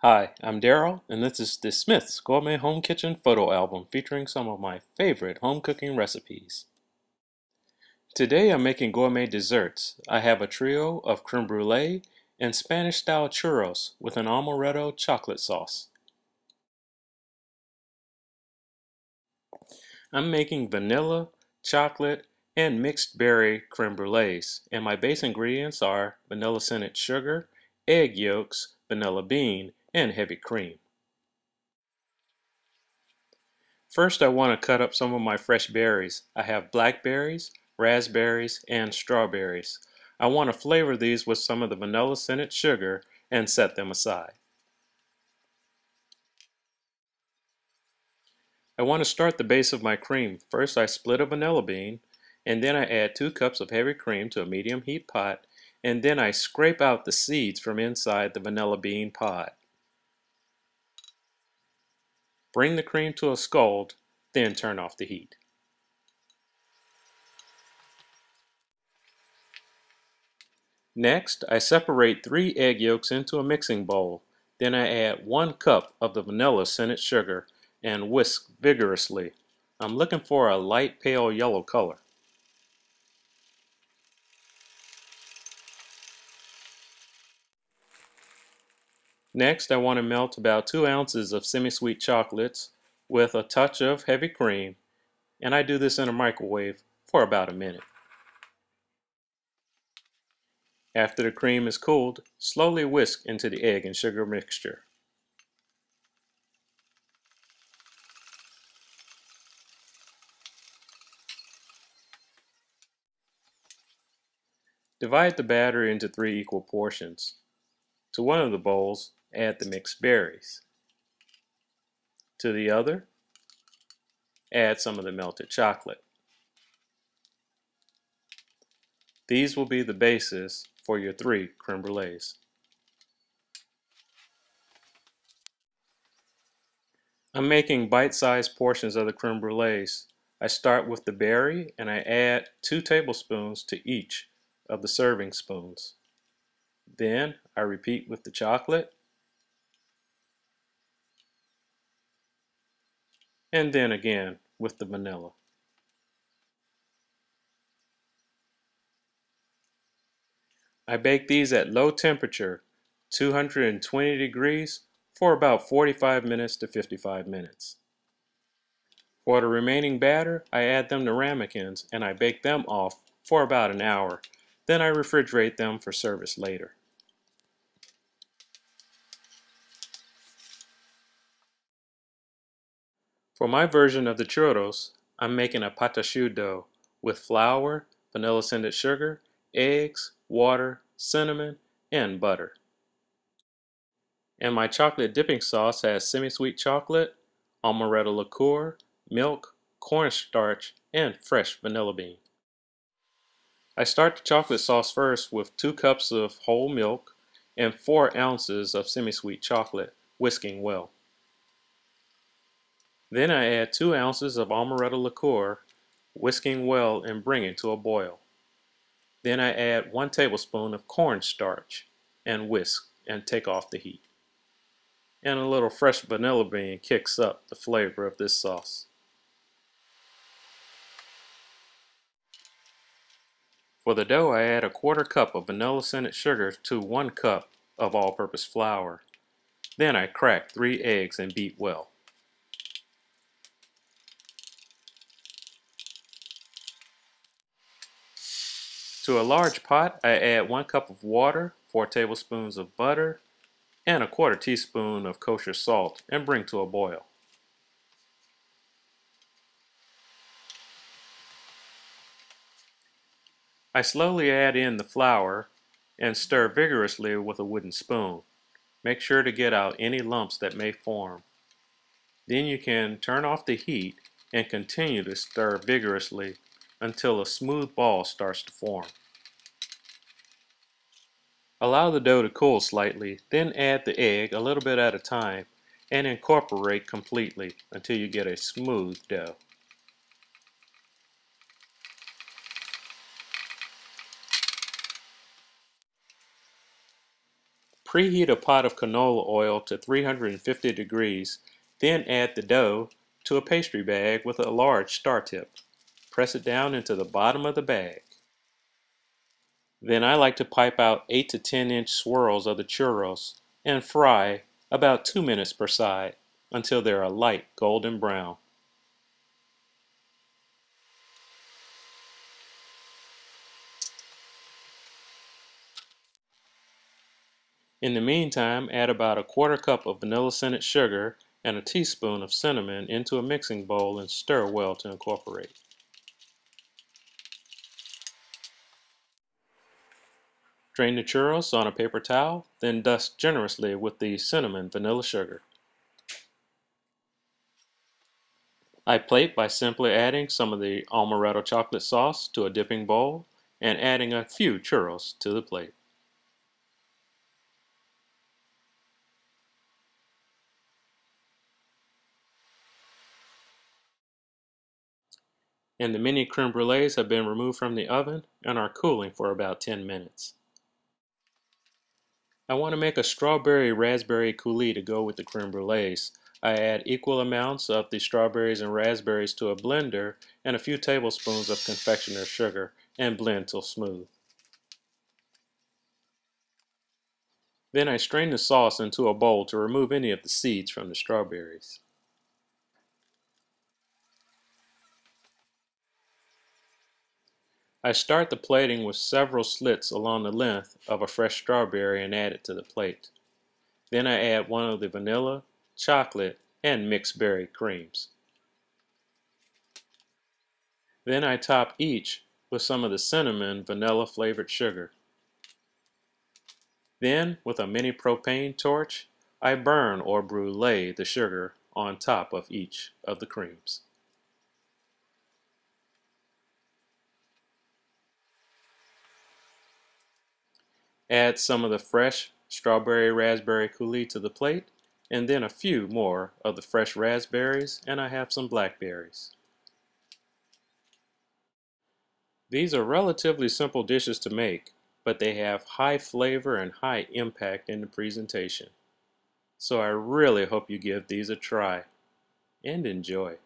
Hi, I'm Daryl, and this is the Smith's Gourmet Home Kitchen Photo Album featuring some of my favorite home cooking recipes. Today I'm making gourmet desserts. I have a trio of creme brulee and Spanish-style churros with an amaretto chocolate sauce. I'm making vanilla, chocolate, and mixed berry creme brulees, and my base ingredients are vanilla scented sugar, egg yolks, vanilla bean, and heavy cream. First, I want to cut up some of my fresh berries. I have blackberries, raspberries, and strawberries. I want to flavor these with some of the vanilla scented sugar and set them aside. I want to start the base of my cream. First, I split a vanilla bean, and then I add 2 cups of heavy cream to a medium heat pot, and then I scrape out the seeds from inside the vanilla bean pod. Bring the cream to a scald, then turn off the heat. Next, I separate 3 egg yolks into a mixing bowl. Then I add 1 cup of the vanilla scented sugar and whisk vigorously. I'm looking for a light pale yellow color. Next, I want to melt about 2 ounces of semi-sweet chocolates with a touch of heavy cream, and I do this in a microwave for about a minute. After the cream is cooled, slowly whisk into the egg and sugar mixture. Divide the batter into 3 equal portions. To one of the bowls, add the mixed berries. To the other, add some of the melted chocolate. These will be the basis for your 3 creme brulees. I'm making bite-sized portions of the creme brulees. I start with the berry and I add 2 tablespoons to each of the serving spoons. Then I repeat with the chocolate, and then again with the vanilla. I bake these at low temperature, 220 degrees, for about 45 minutes to 55 minutes. For the remaining batter, I add them to ramekins and I bake them off for about an hour. Then I refrigerate them for service later. For my version of the churros, I'm making a pate choux dough with flour, vanilla scented sugar, eggs, water, cinnamon, and butter. And my chocolate dipping sauce has semi-sweet chocolate, amaretto liqueur, milk, cornstarch, and fresh vanilla bean. I start the chocolate sauce first with 2 cups of whole milk and 4 ounces of semi-sweet chocolate, whisking well. Then I add 2 ounces of amaretto liqueur, whisking well and bringing to a boil. Then I add 1 tablespoon of cornstarch and whisk and take off the heat. And a little fresh vanilla bean kicks up the flavor of this sauce. For the dough, I add a 1/4 cup of vanilla scented sugar to 1 cup of all-purpose flour. Then I crack 3 eggs and beat well. To a large pot, I add 1 cup of water, 4 tablespoons of butter, and a 1/4 teaspoon of kosher salt and bring to a boil. I slowly add in the flour and stir vigorously with a wooden spoon. Make sure to get out any lumps that may form. Then you can turn off the heat and continue to stir vigorously until a smooth ball starts to form. Allow the dough to cool slightly, then add the egg a little bit at a time and incorporate completely until you get a smooth dough. Preheat a pot of canola oil to 350 degrees, then add the dough to a pastry bag with a large star tip. Press it down into the bottom of the bag. Then I like to pipe out 8 to 10 inch swirls of the churros and fry about 2 minutes per side until they're a light golden brown. In the meantime, add about a quarter cup of vanilla scented sugar and a teaspoon of cinnamon into a mixing bowl and stir well to incorporate. Drain the churros on a paper towel, then dust generously with the cinnamon vanilla sugar. I plate by simply adding some of the Amaretto chocolate sauce to a dipping bowl and adding a few churros to the plate. And the mini creme brulees have been removed from the oven and are cooling for about 10 minutes. I want to make a strawberry raspberry coulis to go with the creme brulees. I add equal amounts of the strawberries and raspberries to a blender and a few tablespoons of confectioner's sugar and blend till smooth. Then I strain the sauce into a bowl to remove any of the seeds from the strawberries. I start the plating with several slits along the length of a fresh strawberry and add it to the plate. Then I add one of the vanilla, chocolate, and mixed berry creams. Then I top each with some of the cinnamon vanilla flavored sugar. Then, with a mini propane torch, I burn or brulee the sugar on top of each of the creams. Add some of the fresh strawberry raspberry coulis to the plate, and then a few more of the fresh raspberries, and I have some blackberries. These are relatively simple dishes to make, but they have high flavor and high impact in the presentation. So I really hope you give these a try and enjoy.